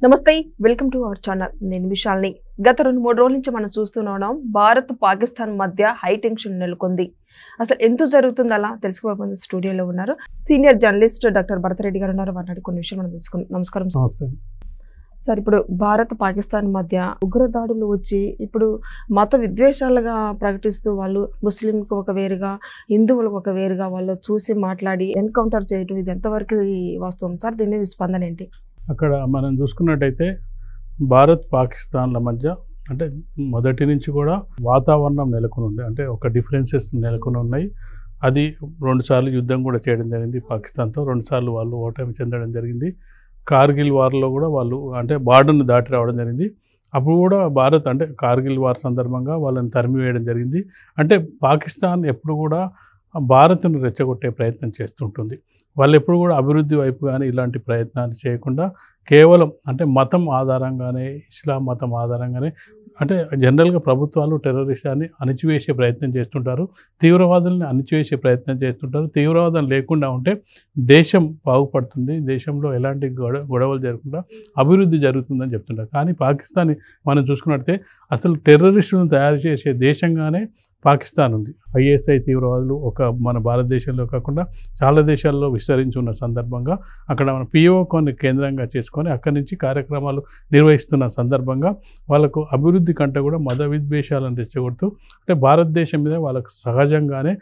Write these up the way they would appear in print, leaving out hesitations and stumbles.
నమస్తే welcome to our channel నేను విశాల్ని గత 2-3 రోజుల నుంచి మనం చూస్తున్నాం భారత్ పాకిస్తాన్ మధ్య హై టెన్షన్ నెలకొంది అసలు ఎంత జరుగుతుందో అలా తెలుసుకోబోయే స్టూడియోలో ఉన్నారు సీనియర్ జర్నలిస్ట్ డాక్టర్ భరతరెడ్డి గారు ఉన్నారు వారిని కొన్ని విషయాలు మనం తెలుసుకుందాం నమస్కారం సార్ ఇప్పుడు భారత్ పాకిస్తాన్ మధ్య ఉగ్రదాడులు వచ్చి ఇప్పుడు మత విద్వేషాలుగా ప్రకటిస్తూ వాళ్ళు ముస్లింకి ఒక వేరుగా హిందువులకు ఒక వేరుగా వాళ్ళు చూసి మాట్లాడి ఎన్కౌంటర్ చేయడం ఇది ఎంతవరకు వాస్తవం సార్ దీని మీద స్పందన ఏంటి అక్కడ మనం చూసుకున్నట్టయితే భారత్ పాకిస్తాన్ల మధ్య అంటే మొదటి నుంచి కూడా వాతావరణం నెలకొని ఉంది అంటే ఒక డిఫరెన్సెస్ నెలకొని ఉన్నాయి అది 2 సార్లు యుద్ధం కూడా చేయడం జరిగింది పాకిస్తాన్తో 2 సార్లు వాళ్ళు ఓటమి చెందడం జరిగింది కార్గిల్ వార్లో కూడా వాళ్ళు అంటే బార్డర్ను దాటి రావడం జరిగింది అప్పుడు కూడా భారత్ అంటే కార్గిల్ వార్ సందర్భంగా వాళ్ళని తరిమివేయడం జరిగింది అంటే పాకిస్తాన్ ఎప్పుడు కూడా భారత్ను రెచ్చగొట్టే ప్రయత్నం చేస్తుంటుంది వాళ్ళు ఎప్పుడు కూడా అభివృద్ధి వైపు కానీ ఇలాంటి ప్రయత్నాలు చేయకుండా కేవలం అంటే మతం ఆధారంగానే ఇస్లాం మతం ఆధారంగానే అంటే జనరల్గా ప్రభుత్వాలు టెర్రరిస్టాన్ని అణిచివేసే ప్రయత్నం చేస్తుంటారు తీవ్రవాదుల్ని అణిచివేసే ప్రయత్నం చేస్తుంటారు తీవ్రవాదం లేకుండా ఉంటే దేశం బాగుపడుతుంది దేశంలో ఎలాంటి గొడవలు జరగకుండా అభివృద్ధి జరుగుతుందని చెప్తుంటారు కానీ పాకిస్తాన్ మనం చూసుకున్నట్లయితే అసలు టెర్రరిస్టులను తయారు చేసే దేశంగానే పాకిస్తాన్ ఉంది ఐఎస్ఐ తీవ్రవాదులు మన భారతదేశంలో కాకుండా చాలా దేశాల్లో విస్తరించి ఉన్న సందర్భంగా అక్కడ మన పిఓకోని కేంద్రంగా చేసుకొని అక్కడి నుంచి కార్యక్రమాలు నిర్వహిస్తున్న సందర్భంగా వాళ్ళకు అభివృద్ధి కంటే కూడా మత విద్వేషాలను రెచ్చగొడుతూ అంటే భారతదేశం మీద వాళ్ళకు సహజంగానే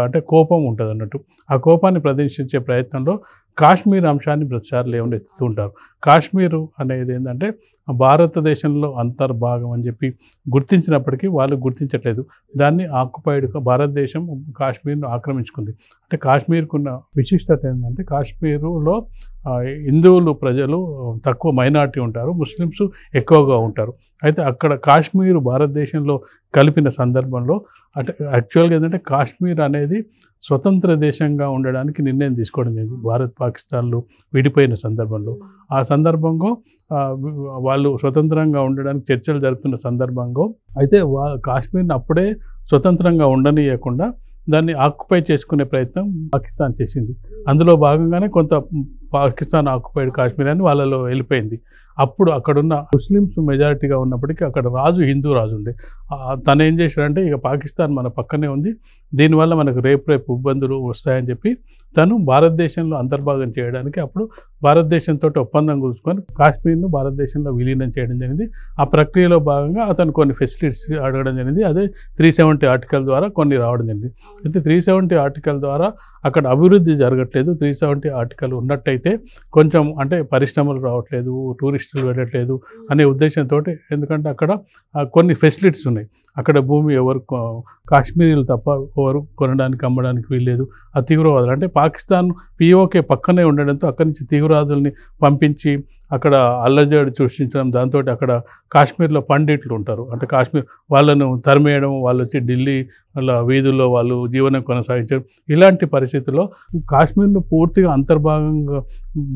అంటే కోపం ఉంటుంది అన్నట్టు ఆ కోపాన్ని ప్రదర్శించే ప్రయత్నంలో కాశ్మీర్ అంశాన్ని ప్రతిసారి లేవనెత్తుతూ ఉంటారు కాశ్మీరు అనేది ఏంటంటే భారతదేశంలో అంతర్భాగం అని చెప్పి గుర్తించినప్పటికీ వాళ్ళు గుర్తించట్లేదు దాన్ని ఆక్యుపైడ్ భారతదేశం కాశ్మీర్ను ఆక్రమించుకుంది అంటే కాశ్మీర్కున్న విశిష్టత ఏంటంటే కాశ్మీరులో హిందువులు ప్రజలు తక్కువ మైనారిటీ ఉంటారు ముస్లిమ్స్ ఎక్కువగా ఉంటారు అయితే అక్కడ కాశ్మీరు భారతదేశంలో కలిపిన సందర్భంలో అంటే యాక్చువల్గా ఏంటంటే కాశ్మీర్ అనేది స్వతంత్ర దేశంగా ఉండడానికి నిర్ణయం తీసుకోవడం జరిగింది భారత్ పాకిస్తాన్లు విడిపోయిన సందర్భంలో ఆ సందర్భంలో వాళ్ళు స్వతంత్రంగా ఉండడానికి చర్చలు జరుపుతున్న సందర్భంలో అయితే కాశ్మీర్ని అప్పుడే స్వతంత్రంగా ఉండనీయకుండా దాన్ని ఆక్యుపై చేసుకునే ప్రయత్నం పాకిస్తాన్ చేసింది అందులో భాగంగానే కొంత పాకిస్తాన్ ఆక్యుపైడ్ కాశ్మీర్ అని వాళ్ళలో వెళ్ళిపోయింది అప్పుడు అక్కడున్న ముస్లిమ్స్ మెజారిటీగా ఉన్నప్పటికీ అక్కడ రాజు హిందూ రాజు ఉండే తను ఏం చేశాడంటే ఇక పాకిస్తాన్ మన పక్కనే ఉంది దీనివల్ల మనకు రేపు ఇబ్బందులు వస్తాయని చెప్పి తను భారతదేశంలో అంతర్భాగం చేయడానికి అప్పుడు భారతదేశంతో ఒప్పందం కూర్చుకొని కాశ్మీర్ను భారతదేశంలో విలీనం చేయడం జరిగింది ఆ ప్రక్రియలో భాగంగా అతను కొన్ని ఫెసిలిటీస్ అడగడం జరిగింది అదే 370 ఆర్టికల్ ద్వారా కొన్ని రావడం జరిగింది అయితే 370 ఆర్టికల్ ద్వారా అక్కడ అభివృద్ధి జరగట్లేదు 370 ఆర్టికల్ ఉన్నట్టయితే కొంచెం అంటే పరిశ్రమలు రావట్లేదు టూరిస్టులు వెళ్ళట్లేదు అనే ఉద్దేశంతో ఎందుకంటే అక్కడ కొన్ని ఫెసిలిటీస్ ఉన్నాయి అక్కడ భూమి ఎవరు కాశ్మీరీలు తప్ప ఎవరు కొనడానికి అమ్మడానికి వీల్లేదు ఆ తీవ్రవాదులు అంటే పాకిస్తాన్ పిఓకే పక్కనే ఉండడంతో అక్కడి నుంచి తీవ్రవాదుల్ని పంపించి అక్కడ అల్లజడి సృష్టించడం దాంతో అక్కడ కాశ్మీర్లో పండిట్లు ఉంటారు అంటే కాశ్మీర్ వాళ్ళను తరిమేయడం వాళ్ళు వచ్చి ఢిల్లీ వాళ్ళ వీధుల్లో వాళ్ళు జీవనం కొనసాగించడం ఇలాంటి పరిస్థితుల్లో కాశ్మీర్ను పూర్తిగా అంతర్భాగంగా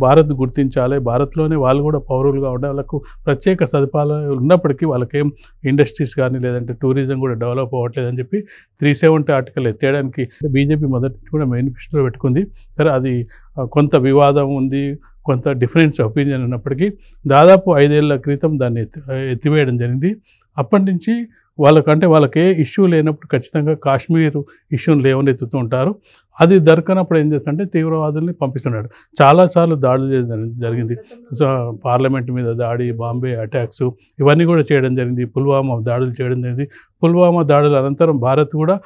భారత్ గుర్తించాలి భారత్లోనే వాళ్ళు కూడా పౌరులుగా ఉండే వాళ్ళకు ప్రత్యేక సదుపాయాలు ఉన్నప్పటికీ వాళ్ళకేం ఇండస్ట్రీస్ కానీ లేదంటే టూరిజం కూడా డెవలప్ అవ్వట్లేదని చెప్పి 370 ఆర్టికల్ ఎత్తేయడానికి బీజేపీ మొదటి కూడా మేనిఫెస్టోలో పెట్టుకుంది సరే అది కొంత వివాదం ఉంది కొంత డిఫరెన్స్ ఒపీనియన్ ఉన్నప్పటికీ దాదాపు 5 ఏళ్ల క్రితం దాన్ని ఎత్తివేయడం జరిగింది అప్పటి నుంచి వాళ్ళకి ఏ ఇష్యూ లేనప్పుడు ఖచ్చితంగా కాశ్మీర్ ఇష్యూని లేవనెత్తుతూ ఉంటారు అది దొరకనప్పుడు ఏం చేస్తుంటే తీవ్రవాదుల్ని పంపిస్తున్నాడు చాలాసార్లు దాడులు జరిగింది పార్లమెంట్ మీద దాడి బాంబే అటాక్స్ ఇవన్నీ కూడా చేయడం జరిగింది పుల్వామా దాడులు చేయడం జరిగింది పుల్వామా దాడుల అనంతరం భారత్ కూడా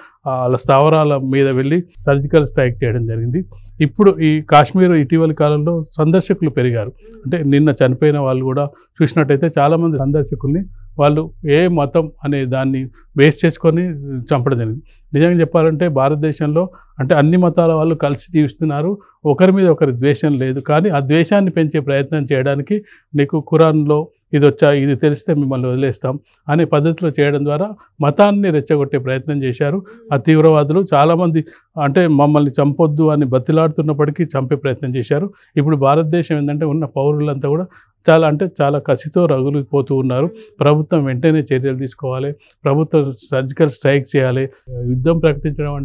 వాళ్ళ స్థావరాల మీద వెళ్ళి సర్జికల్ స్ట్రైక్ చేయడం జరిగింది ఇప్పుడు ఈ కాశ్మీర్ ఇటీవలి కాలంలో సందర్శకులు పెరిగారు అంటే నిన్న చనిపోయిన వాళ్ళు కూడా చూసినట్టయితే చాలామంది సందర్శకుల్ని వాళ్ళు ఏ మతం అనే దాన్ని బేస్ చేసుకొని చంపడం జరిగింది నిజంగా చెప్పాలంటే భారతదేశంలో అంటే అన్ని మతాల వాళ్ళు కలిసి జీవిస్తున్నారు ఒకరి మీద ఒకరి ద్వేషం లేదు కానీ ఆ ద్వేషాన్ని పెంచే ప్రయత్నం చేయడానికి నీకు ఖురాన్లో ఇది తెలిస్తే మిమ్మల్ని వదిలేస్తాం అనే పద్ధతిలో చేయడం ద్వారా మతాన్ని రెచ్చగొట్టే ప్రయత్నం చేశారు ఆ తీవ్రవాదులు చాలామంది అంటే మమ్మల్ని చంపొద్దు అని బతిలాడుతున్నప్పటికీ చంపే ప్రయత్నం చేశారు ఇప్పుడు భారతదేశం ఏంటంటే ఉన్న పౌరులంతా కూడా చాలా కసితో రగులిపోతూ ఉన్నారు. ప్రభుత్వం వెంటనే చర్యలు తీసుకోవాలి, ప్రభుత్వం సర్జికల్ స్ట్రైక్ చేయాలి. యుద్ధం ప్రకటించడం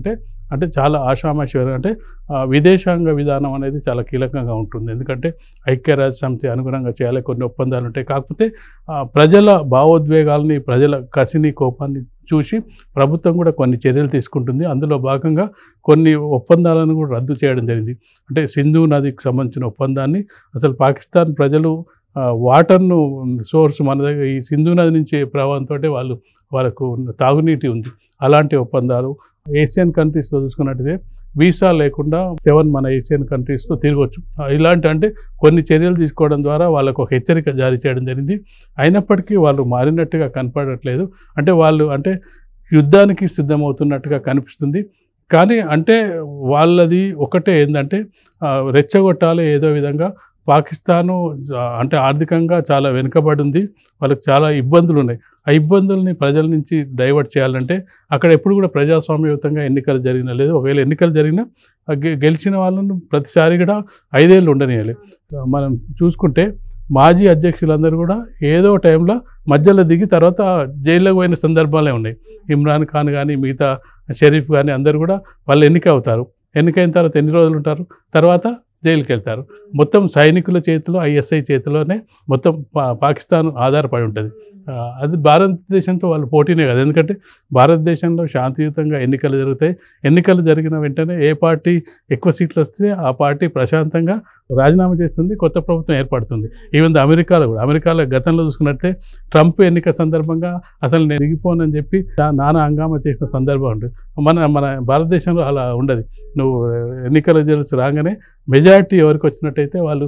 అంటే చాలా ఆషామాషి. అంటే విదేశాంగ విధానం అనేది చాలా కీలకంగా ఉంటుంది. ఎందుకంటే ఐక్యరాజ్య సమితి అనుగుణంగా చేయాలి, కొన్ని ఒప్పందాలు ఉంటాయి. కాకపోతే ప్రజల భావోద్వేగాల్ని, ప్రజల కసిని, కోపాన్ని చూసి ప్రభుత్వం కూడా కొన్ని చర్యలు తీసుకుంటుంది. అందులో భాగంగా కొన్ని ఒప్పందాలను కూడా రద్దు చేయడం జరిగింది. అంటే సింధు నదికి సంబంధించిన ఒప్పందాన్ని అసలు పాకిస్తాన్ ప్రజలు వాటర్ను సోర్స్ మన దగ్గర ఈ సింధు నది నుంచి ప్రవాహంతో వాళ్ళకు తాగునీటి ఉంది. అలాంటి ఒప్పందాలు ఏషియన్ కంట్రీస్తో చూసుకున్నట్టయితే వీసా లేకుండా 7 మన ఏషియన్ కంట్రీస్తో తిరగవచ్చు. ఇలాంటి అంటే కొన్ని చర్యలు తీసుకోవడం ద్వారా వాళ్ళకు ఒక హెచ్చరిక జారీ చేయడం జరిగింది. అయినప్పటికీ వాళ్ళు మారినట్టుగా కనపడట్లేదు. వాళ్ళు యుద్ధానికి సిద్ధమవుతున్నట్టుగా కనిపిస్తుంది. కానీ వాళ్ళది ఒకటే ఏంటంటే రెచ్చగొట్టాలి ఏదో విధంగా. పాకిస్తాను ఆర్థికంగా చాలా వెనుకబడి ఉంది, వాళ్ళకి చాలా ఇబ్బందులు ఉన్నాయి. ఆ ఇబ్బందుల్ని ప్రజల నుంచి డైవర్ట్ చేయాలంటే అక్కడ ఎప్పుడు కూడా ప్రజాస్వామ్యయుతంగా ఎన్నికలు జరిగినా లేదు. ఒకవేళ ఎన్నికలు జరిగినా గెలిచిన వాళ్ళను ప్రతిసారి కూడా 5 ఏళ్ళు ఉండనియాలి. మనం చూసుకుంటే మాజీ అధ్యక్షులందరూ కూడా ఏదో టైంలో మధ్యలో దిగి తర్వాత జైల్లోకి పోయిన సందర్భాలే ఉన్నాయి. ఇమ్రాన్ ఖాన్ కానీ మిగతా షరీఫ్ కానీ అందరూ కూడా వాళ్ళు ఎన్నిక అవుతారు. ఎన్నికైన తర్వాత ఎన్ని రోజులు ఉంటారు, తర్వాత జైలుకి వెళ్తారు. మొత్తం సైనికుల చేతిలో, ఐఎస్ఐ చేతిలోనే మొత్తం పాకిస్తాన్ ఆధారపడి ఉంటుంది. అది భారతదేశంతో వాళ్ళు పోటీనే కదా. ఎందుకంటే భారతదేశంలో శాంతియుతంగా ఎన్నికలు జరుగుతాయి. ఎన్నికలు జరిగిన వెంటనే ఏ పార్టీ ఎక్కువ సీట్లు వస్తే ఆ పార్టీ ప్రశాంతంగా రాజీనామా చేస్తుంది, కొత్త ప్రభుత్వం ఏర్పడుతుంది. ఈవెన్ అమెరికాలో గతంలో చూసుకున్నట్టే ట్రంప్ ఎన్నిక సందర్భంగా అసలు నేను దిగిపోనని చెప్పి నానా హంగామా చేసిన సందర్భం ఉంటుంది. మన భారతదేశంలో అలా ఉండదు. నువ్వు ఎన్నికల రిజల్ట్స్ రాగానే మెజారిటీ ఎవరికి వచ్చినట్టయితే వాళ్ళు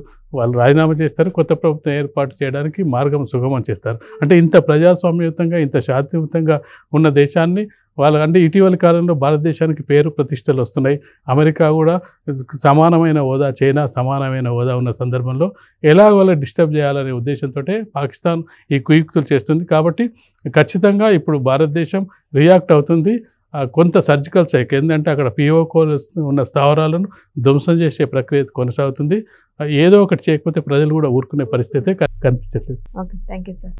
రాజీనామా చేస్తారు, కొత్త ప్రభుత్వం ఏర్పాటు చేయడానికి మార్గం సుగమం చేస్తారు. ఇంత ప్రజాస్వామ్యయుతంగా, ఇంత శాంతియుతంగా ఉన్న దేశాన్ని వాళ్ళు ఇటీవల కాలంలో భారతదేశానికి పేరు ప్రతిష్టలు వస్తున్నాయి. అమెరికా కూడా సమానమైన హోదా, చైనా సమానమైన హోదా ఉన్న సందర్భంలో ఎలాగోలా డిస్టర్బ్ చేయాలనే ఉద్దేశంతో పాకిస్తాన్ ఈ కుయుక్తులు చేస్తుంది. కాబట్టి ఖచ్చితంగా ఇప్పుడు భారతదేశం రియాక్ట్ అవుతుంది. కొంత సర్జికల్ స్ట్రైక్ ఏంటంటే అక్కడ పిఓకోలు ఉన్న స్థావరాలను ధ్వంసం చేసే ప్రక్రియ కొనసాగుతుంది. ఏదో ఒకటి చేయకపోతే ప్రజలు కూడా ఊరుకునే పరిస్థితి కనిపించట్లేదు. Okay, thank you sir.